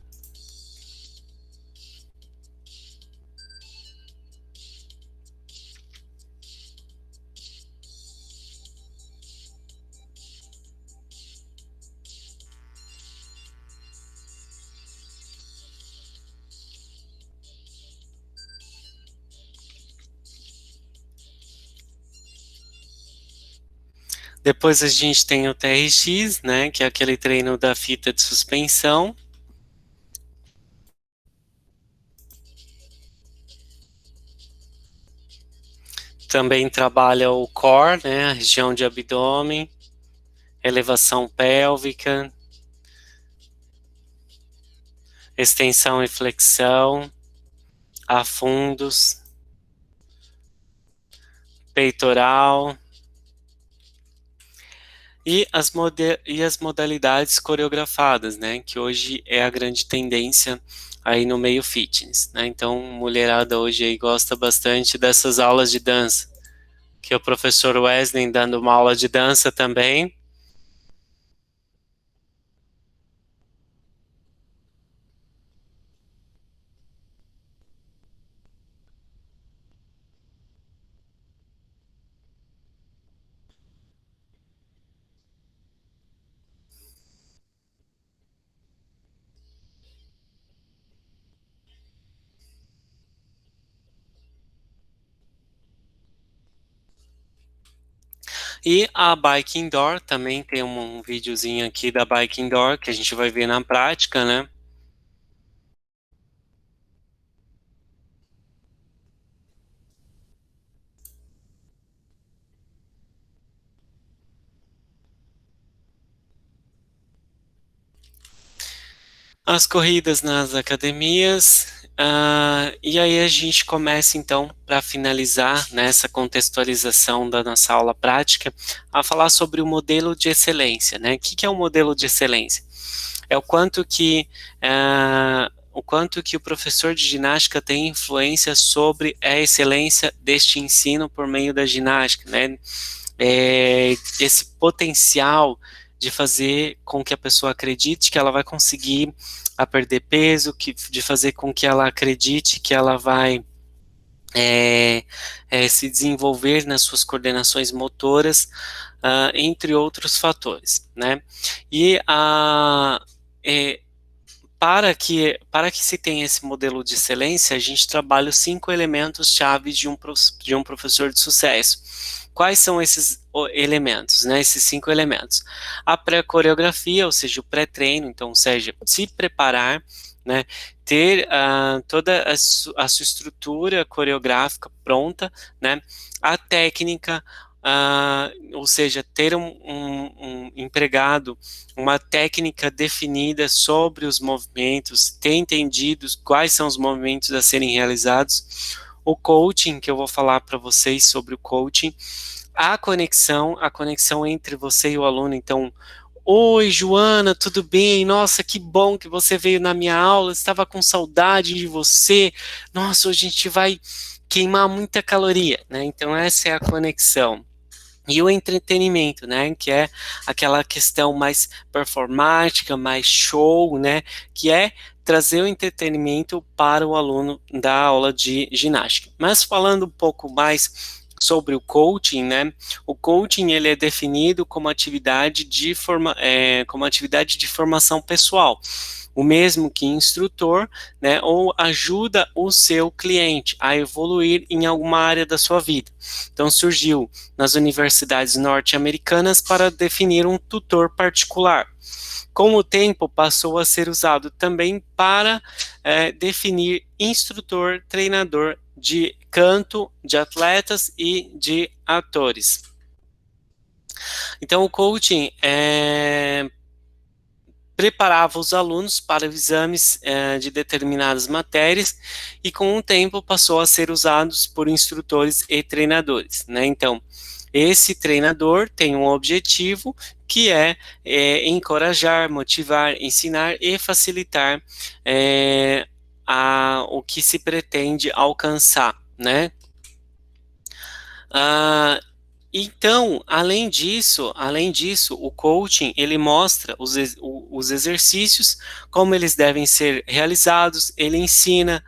Depois a gente tem o TRX, né, que é aquele treino da fita de suspensão. Também trabalha o core, né, a região de abdômen, elevação pélvica, extensão e flexão, afundos, peitoral e as modalidades coreografadas, né, que hoje é a grande tendência aí no meio fitness, né? Então, mulherada hoje aí gosta bastante dessas aulas de dança, que é o professor Wesley dando uma aula de dança também. E a Bike Indoor também tem um videozinho aqui da Bike Indoor que a gente vai ver na prática, né? As corridas nas academias, e aí a gente começa então, para finalizar nessa contextualização da nossa aula prática, a falar sobre o modelo de excelência, né? O que é o modelo de excelência? É o quanto que o professor de ginástica tem influência sobre a excelência deste ensino por meio da ginástica, né? Esse potencial de fazer com que a pessoa acredite que ela vai conseguir a perder peso, de fazer com que ela acredite que ela vai se desenvolver nas suas coordenações motoras, entre outros fatores, né? E é, para que se tenha esse modelo de excelência, a gente trabalha os 5 elementos-chave de um professor de sucesso. Quais são esses elementos, né? Esses 5 elementos. A pré-coreografia, ou seja, o pré-treino, então, ou seja, se preparar, né? Ter toda a sua estrutura coreográfica pronta, né? A técnica, ou seja, ter um empregado uma técnica definida sobre os movimentos, ter entendido quais são os movimentos a serem realizados, o coaching, que eu vou falar para vocês sobre o coaching, a conexão entre você e o aluno, então, oi, Joana, tudo bem? Nossa, que bom que você veio na minha aula, estava com saudade de você. Nossa, hoje a gente vai queimar muita caloria, né? Então, essa é a conexão. E o entretenimento, né, que é aquela questão mais performática, mais show, né, que é trazer o entretenimento para o aluno da aula de ginástica. Mas falando um pouco mais sobre o coaching, né, o coaching ele é definido como como atividade de formação pessoal, o mesmo que instrutor, né, ou ajuda o seu cliente a evoluir em alguma área da sua vida. Então surgiu nas universidades norte-americanas para definir um tutor particular. Com o tempo, passou a ser usado também para definir instrutor, treinador de canto, de atletas e de atores. Então, o coaching preparava os alunos para exames de determinadas matérias e com o tempo passou a ser usados por instrutores e treinadores, né? Então, esse treinador tem um objetivo que é encorajar, motivar, ensinar e facilitar o que se pretende alcançar, né? Ah, então, além disso, o coaching ele mostra os exercícios, como eles devem ser realizados, ele ensina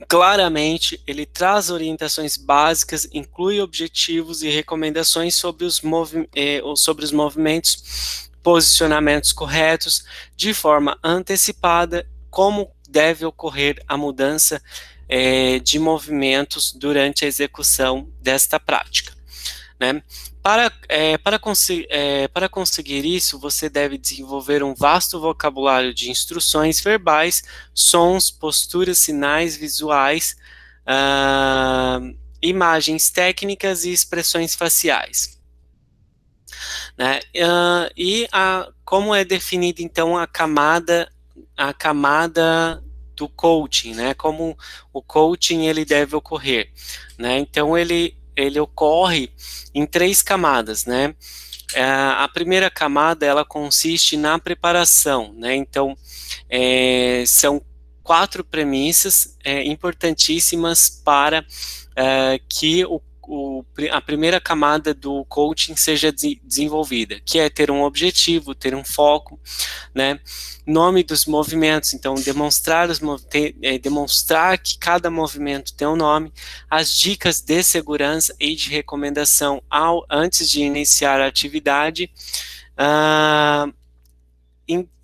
claramente, ele traz orientações básicas, inclui objetivos e recomendações sobre os movimentos, posicionamentos corretos, de forma antecipada, como deve ocorrer a mudança de movimentos durante a execução desta prática, né? Para conseguir isso, você deve desenvolver um vasto vocabulário de instruções verbais, sons, posturas, sinais visuais, imagens técnicas e expressões faciais, né? Como é definida então a camada do coaching, né? Como o coaching ele deve ocorrer, né? Então ele ocorre em 3 camadas, né? A primeira camada ela consiste na preparação, né? Então são 4 premissas importantíssimas para que a primeira camada do coaching seja desenvolvida, que é ter um objetivo, ter um foco, né? Nome dos movimentos, então demonstrar que cada movimento tem um nome, as dicas de segurança e de recomendação antes de iniciar a atividade,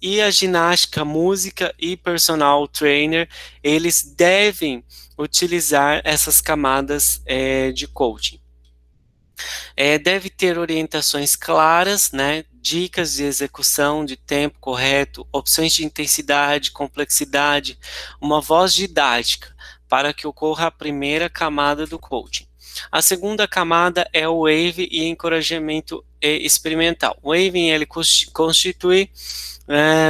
e a ginástica, música e personal trainer, eles devem utilizar essas camadas de coaching. Deve ter orientações claras, né, dicas de execução, de tempo correto, opções de intensidade, complexidade, uma voz didática, para que ocorra a primeira camada do coaching. A segunda camada é o wave e encorajamento experimental. O waving ele constitui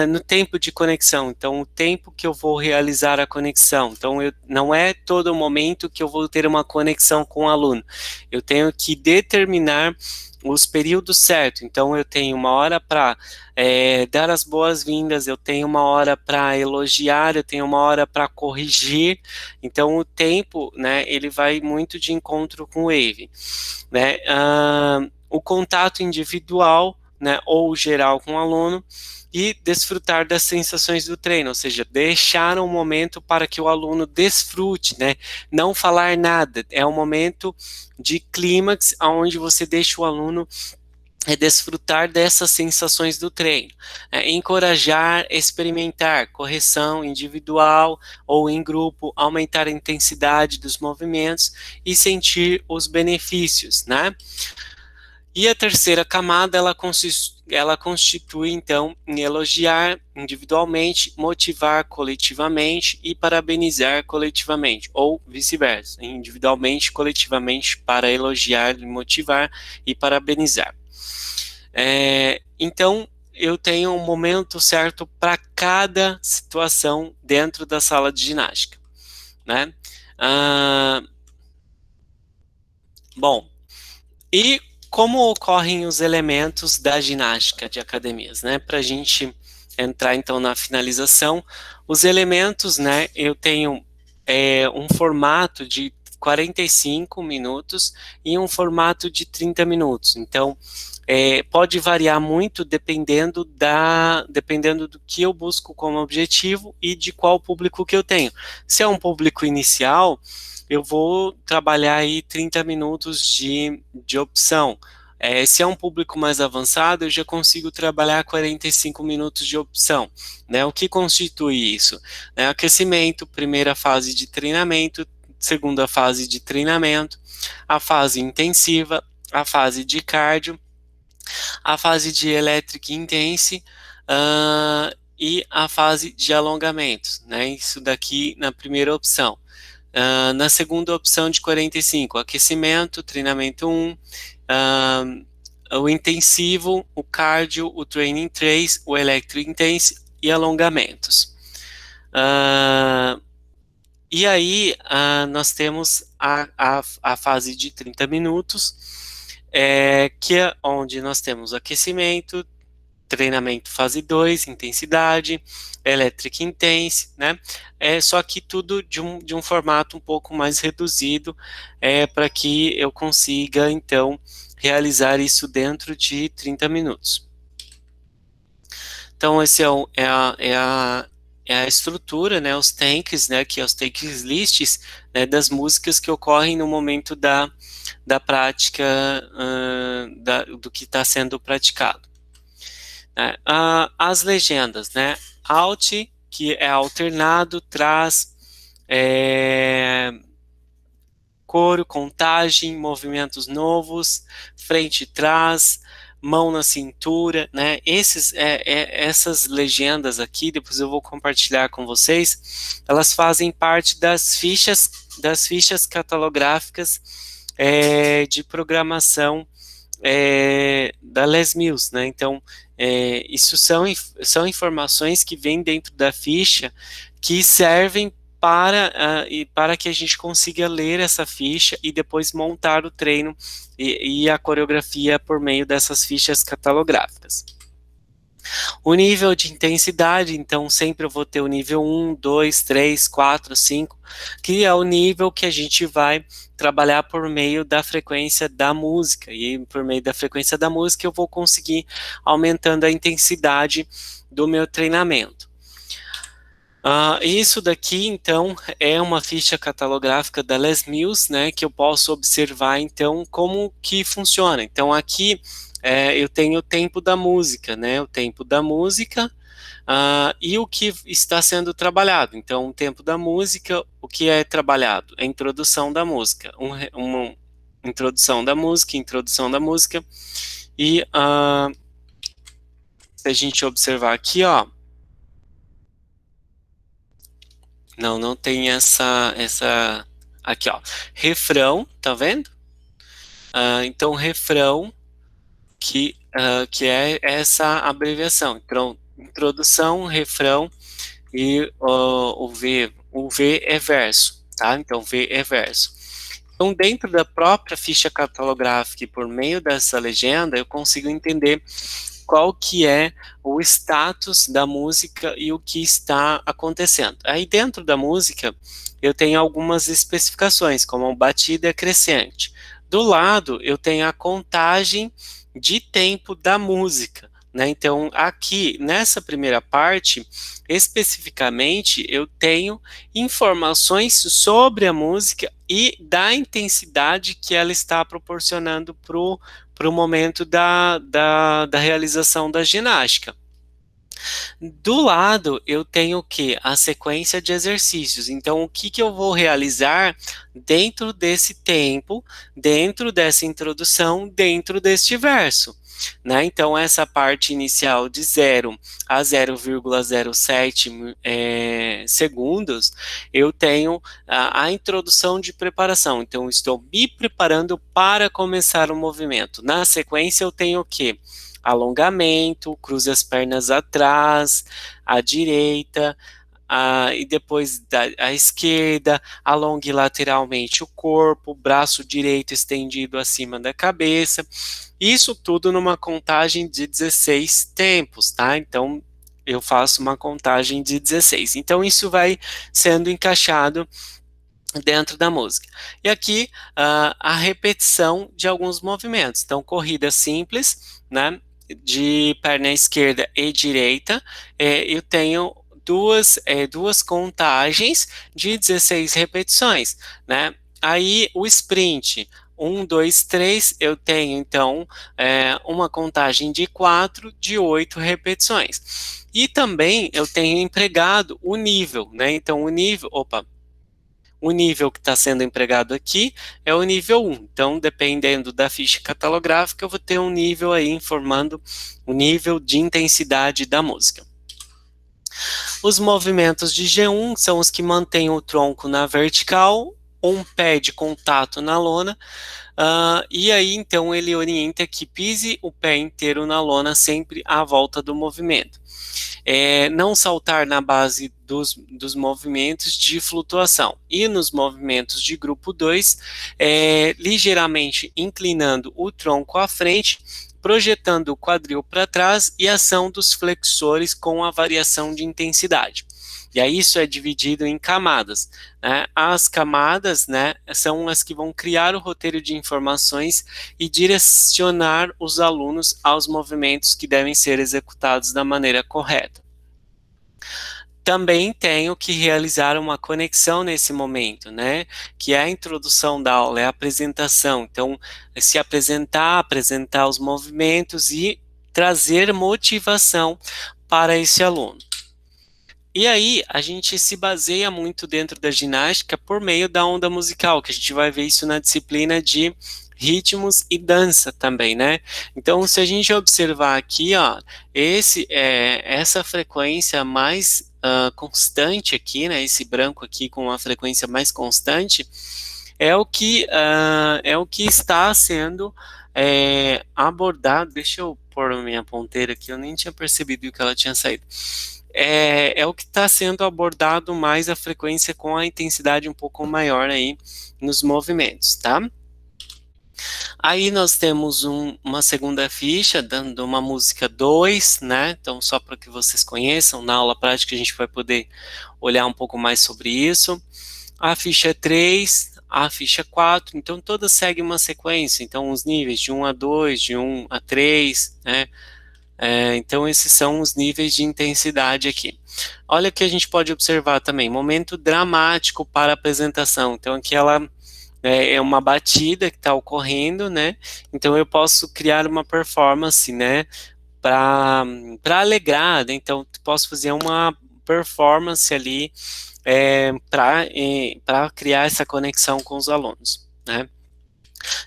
no tempo de conexão, então o tempo que eu vou realizar a conexão, então não é todo momento que eu vou ter uma conexão com o aluno, eu tenho que determinar os períodos certos, então eu tenho uma hora para dar as boas-vindas, eu tenho uma hora para elogiar, eu tenho uma hora para corrigir, então o tempo, né, ele vai muito de encontro com o Wave, né, o contato individual, né, ou geral com o aluno, e desfrutar das sensações do treino, ou seja, deixar um momento para que o aluno desfrute, né? Não falar nada, é um momento de clímax, onde você deixa o aluno desfrutar dessas sensações do treino, encorajar, experimentar, correção individual ou em grupo, aumentar a intensidade dos movimentos e sentir os benefícios, né? E a terceira camada, ela constitui, então, em elogiar individualmente, motivar coletivamente e parabenizar coletivamente, ou vice-versa, individualmente, coletivamente, para elogiar, motivar e parabenizar. Então, eu tenho um momento certo para cada situação dentro da sala de ginástica, né? Bom, e como ocorrem os elementos da ginástica de academias, né? Para a gente entrar então na finalização, os elementos, né? Eu tenho um formato de 45 minutos e um formato de 30 minutos. Então, pode variar muito dependendo do que eu busco como objetivo e de qual público que eu tenho. Se é um público inicial, eu vou trabalhar aí 30 minutos de opção. Se é um público mais avançado, eu já consigo trabalhar 45 minutos de opção, né? O que constitui isso? Aquecimento, primeira fase de treinamento, segunda fase de treinamento, a fase intensiva, a fase de cardio, a fase de electric intense, e a fase de alongamentos, né? Isso daqui na primeira opção. Na segunda opção de 45, aquecimento, treinamento 1, o intensivo, o cardio, o training 3, o electro intense e alongamentos. E aí, nós temos a fase de 30 minutos, que é onde nós temos aquecimento, treinamento fase 2, intensidade, electric intense, né? Só que tudo de um formato um pouco mais reduzido, para que eu consiga, então, realizar isso dentro de 30 minutos. Então, esse é a estrutura, né, os tanks, né, que é os tanks lists, né, das músicas que ocorrem no momento da prática, do que está sendo praticado. As legendas, né, alt, que é alternado, traz, coro, contagem, movimentos novos, frente e trás, mão na cintura, né? Essas legendas aqui, depois eu vou compartilhar com vocês, elas fazem parte das fichas catalográficas de programação da Les Mills, né? Então, isso são informações que vêm dentro da ficha que servem para que a gente consiga ler essa ficha e depois montar o treino e a coreografia por meio dessas fichas catalográficas. O nível de intensidade, então sempre eu vou ter o nível 1, 2, 3, 4, 5, que é o nível que a gente vai trabalhar por meio da frequência da música, e por meio da frequência da música eu vou conseguir aumentando a intensidade do meu treinamento. Isso daqui, então, é uma ficha catalográfica da Les Mills, né, que eu posso observar, então, como que funciona. Então, aqui eu tenho o tempo da música, né, o tempo da música e o que está sendo trabalhado. Então, o tempo da música, o que é trabalhado? A introdução da música, uma introdução da música, e se a gente observar aqui, ó, não tem essa aqui, ó, refrão, tá vendo? Então, refrão, que é essa abreviação. Então, introdução, refrão e o V é verso, tá? Então, V é verso. Então, dentro da própria ficha catalográfica e por meio dessa legenda, eu consigo entender qual que é o status da música e o que está acontecendo. Aí dentro da música, eu tenho algumas especificações, como batida crescente. Do lado, eu tenho a contagem de tempo da música, né? Então, aqui, nessa primeira parte, especificamente, eu tenho informações sobre a música e da intensidade que ela está proporcionando para o momento da realização da ginástica. Do lado, eu tenho o que? A sequência de exercícios. Então, o que eu vou realizar dentro desse tempo, dentro dessa introdução, dentro deste verso? Né? Então, essa parte inicial de 0 a 0,07 segundos, eu tenho a introdução de preparação. Então, estou me preparando para começar o movimento. Na sequência, eu tenho o quê? Alongamento, cruze as pernas atrás, à direita, e depois à esquerda, alongue lateralmente o corpo, braço direito estendido acima da cabeça. Isso tudo numa contagem de 16 tempos, tá? Então, eu faço uma contagem de 16. Então, isso vai sendo encaixado dentro da música. E aqui, a repetição de alguns movimentos. Então, corrida simples, né? De perna esquerda e direita, eu tenho duas contagens de 16 repetições, né? Aí o sprint, 1, 2, 3, eu tenho então uma contagem de 4, de 8 repetições. E também eu tenho empregado o nível, né? Então o nível que está sendo empregado aqui é o nível 1. Então, dependendo da ficha catalográfica, eu vou ter um nível aí informando o nível de intensidade da música. Os movimentos de G1 são os que mantêm o tronco na vertical, um pé de contato na lona, E aí, então, ele orienta que pise o pé inteiro na lona sempre à volta do movimento. Não saltar na base dos movimentos de flutuação. E nos movimentos de grupo 2, ligeiramente inclinando o tronco à frente, projetando o quadril para trás e ação dos flexores com a variação de intensidade. E aí isso é dividido em camadas, né? As camadas, né, são as que vão criar o roteiro de informações e direcionar os alunos aos movimentos que devem ser executados da maneira correta. Também tenho que realizar uma conexão nesse momento, né? Que é a introdução da aula, é a apresentação. Então, se apresentar, apresentar os movimentos e trazer motivação para esse aluno. E aí, a gente se baseia muito dentro da ginástica por meio da onda musical, que a gente vai ver isso na disciplina de ritmos e dança também, né? Então, se a gente observar aqui, ó, essa frequência mais constante aqui, né? Esse branco aqui com uma frequência mais constante é o que está sendo abordado. Deixa eu pôr a minha ponteira aqui, eu nem tinha percebido que ela tinha saído. É o que está sendo abordado mais a frequência com a intensidade um pouco maior aí nos movimentos, tá? Aí nós temos uma segunda ficha, dando uma música 2, né? Então, só para que vocês conheçam, na aula prática a gente vai poder olhar um pouco mais sobre isso. A ficha 3, a ficha 4, então todas seguem uma sequência, então os níveis de 1 a 2, de 1 a 3, né? Então esses são os níveis de intensidade aqui. Olha o que a gente pode observar também, momento dramático para a apresentação, então aqui ela é uma batida que está ocorrendo, né? Então eu posso criar uma performance, né? Para alegrar, né? Então posso fazer uma performance ali para criar essa conexão com os alunos, né?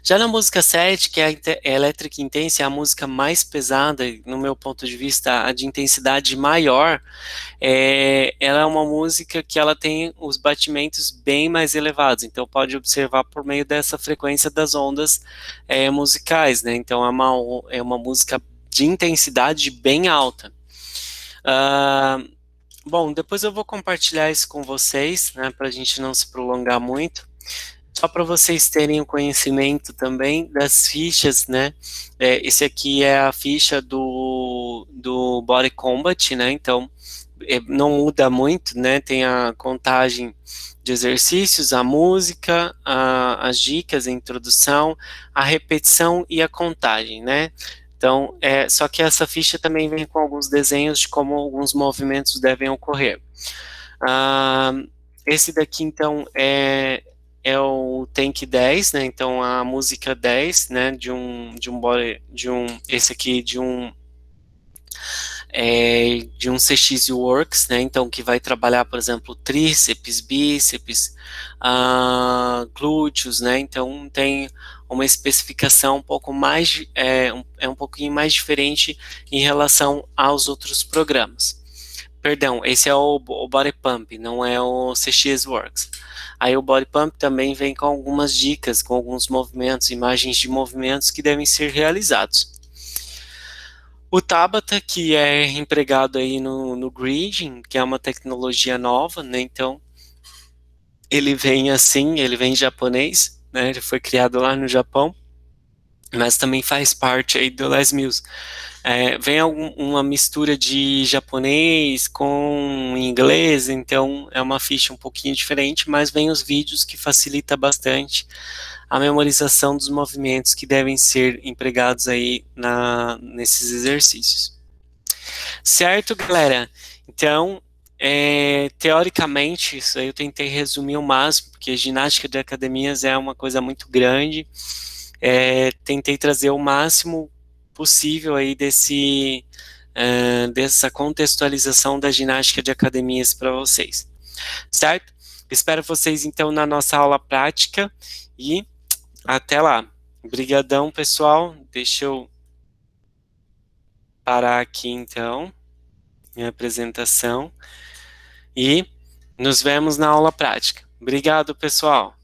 Já na música 7, que é a Electric Intense, é a música mais pesada, no meu ponto de vista, a de intensidade maior, ela é uma música que ela tem os batimentos bem mais elevados, então pode observar por meio dessa frequência das ondas musicais, né? Então é uma música de intensidade bem alta. Bom, depois eu vou compartilhar isso com vocês, né, para a gente não se prolongar muito. Só para vocês terem o conhecimento também das fichas, né? Esse aqui é a ficha do Body Combat, né? Então, não muda muito, né? Tem a contagem de exercícios, a música, as dicas, a introdução, a repetição e a contagem, né? Então, só que essa ficha também vem com alguns desenhos de como alguns movimentos devem ocorrer. Esse daqui, então, é o Tank 10, né? Então a música 10, né? Esse aqui de um CX Works, né? Então que vai trabalhar, por exemplo, tríceps, bíceps, glúteos, né? Então tem uma especificação um pouco mais um pouquinho mais diferente em relação aos outros programas. Perdão, esse é o Body Pump, não é o CX Works. Aí o Body Pump também vem com algumas dicas, com alguns movimentos, imagens de movimentos que devem ser realizados. O Tabata, que é empregado aí no Grading, que é uma tecnologia nova, né? Então, ele vem assim, ele vem em japonês, né? Ele foi criado lá no Japão, mas também faz parte aí do Les Mills. Vem uma mistura de japonês com inglês, então é uma ficha um pouquinho diferente, mas vem os vídeos que facilita bastante a memorização dos movimentos que devem ser empregados aí nesses exercícios. Certo, galera? Então, teoricamente, isso aí eu tentei resumir o máximo, porque ginástica de academias é uma coisa muito grande. Tentei trazer o máximo possível aí dessa contextualização da ginástica de academias para vocês, certo? Espero vocês então na nossa aula prática e até lá. Obrigadão, pessoal. Deixa eu parar aqui então minha apresentação e nos vemos na aula prática. Obrigado, pessoal.